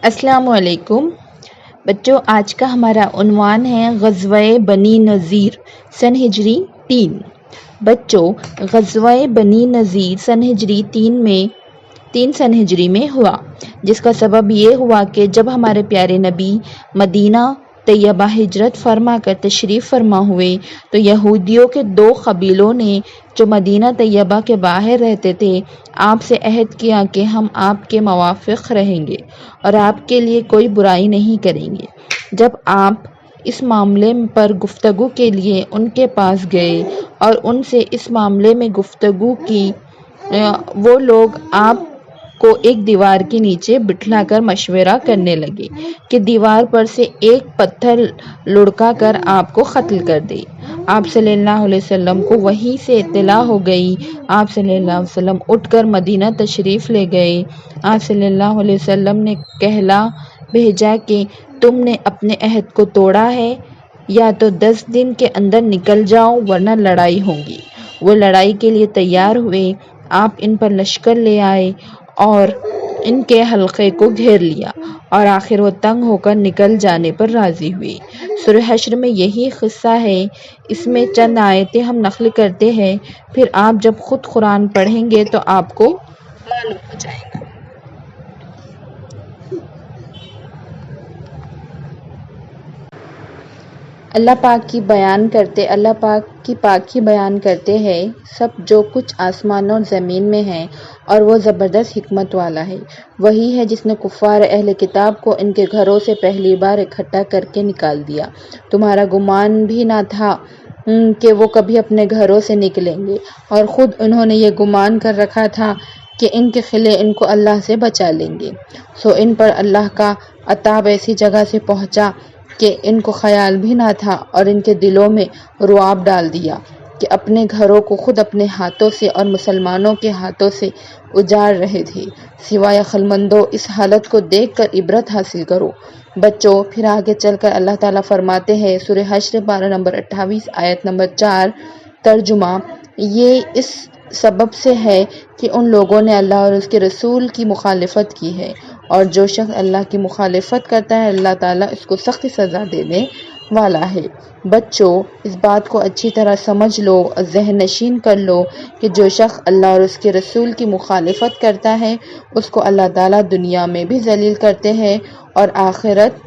السلام علیکم بچوں، آج کا ہمارا عنوان ہے غزوہ بنی نذیر سن ہجری 3۔ بچوں، غزوہ بنی نذیر سن ہجری 3 سن ہجری میں ہوا، جس کا سبب یہ ہوا کہ جب ہمارے پیارے نبی مدینہ طیبہ ہجرت فرما کر تشریف فرما ہوئے تو یہودیوں کے 2 قبیلوں نے جو مدینہ طیبہ کے باہر رہتے تھے آپ سے عہد کیا کہ ہم آپ کے موافق رہیں گے اور آپ کے لیے کوئی برائی نہیں کریں گے۔ جب آپ اس معاملے پر گفتگو کے لیے ان کے پاس گئے اور ان سے اس معاملے میں گفتگو کی، وہ لوگ آپ کو ایک دیوار کے نیچے بٹھلا کر مشورہ کرنے لگے کہ دیوار پر سے ایک پتھر لڑکا کر آپ کو قتل کر دے۔ آپ صلی اللہ علیہ وسلم کو وحی سے اطلاع ہو گئی۔ آپ صلی اللہ علیہ وسلم اٹھ کر مدینہ تشریف لے گئے۔ آپ صلی اللہ علیہ وسلم نے کہلا بھیجا کہ تم نے اپنے عہد کو توڑا ہے، یا تو 10 دن کے اندر نکل جاؤ ورنہ لڑائی ہوگی۔ وہ لڑائی کے لیے تیار ہوئے۔ آپ ان پر لشکر لے آئے اور ان کے حلقے کو گھیر لیا اور آخر وہ تنگ ہو کر نکل جانے پر راضی ہوئے۔ سورہ حشر میں یہی قصہ ہے۔ اس میں چند آیتیں ہم نقل کرتے ہیں، پھر آپ جب خود قرآن پڑھیں گے تو آپ کو معلوم ہو جائے گا۔ اللہ پاک کی پاکی بیان کرتے ہیں، سب جو کچھ آسمان اور زمین میں ہے، اور وہ زبردست حکمت والا ہے۔ وہی ہے جس نے کفار اہل کتاب کو ان کے گھروں سے پہلی بار اکٹھا کر کے نکال دیا۔ تمہارا گمان بھی نہ تھا کہ وہ کبھی اپنے گھروں سے نکلیں گے، اور خود انہوں نے یہ گمان کر رکھا تھا کہ ان کے قلعے ان کو اللہ سے بچا لیں گے، سو ان پر اللہ کا عذاب ایسی جگہ سے پہنچا کہ ان کو خیال بھی نہ تھا، اور ان کے دلوں میں رعب ڈال دیا کہ اپنے گھروں کو خود اپنے ہاتھوں سے اور مسلمانوں کے ہاتھوں سے اجاڑ رہے تھے۔ سوائے عقل مندوں، اس حالت کو دیکھ کر عبرت حاصل کرو۔ بچوں، پھر آگے چل کر اللہ تعالیٰ فرماتے ہیں، سورہ حشر پارہ نمبر 28 آیت نمبر 4، ترجمہ: یہ اس سبب سے ہے کہ ان لوگوں نے اللہ اور اس کے رسول کی مخالفت کی ہے، اور جو شخص اللہ کی مخالفت کرتا ہے اللہ تعالیٰ اس کو سخت سزا دینے والا ہے۔ بچوں، اس بات کو اچھی طرح سمجھ لو اور ذہن نشین کر لو کہ جو شخص اللہ اور اس کے رسول کی مخالفت کرتا ہے اس کو اللہ تعالیٰ دنیا میں بھی ذلیل کرتے ہیں اور آخرت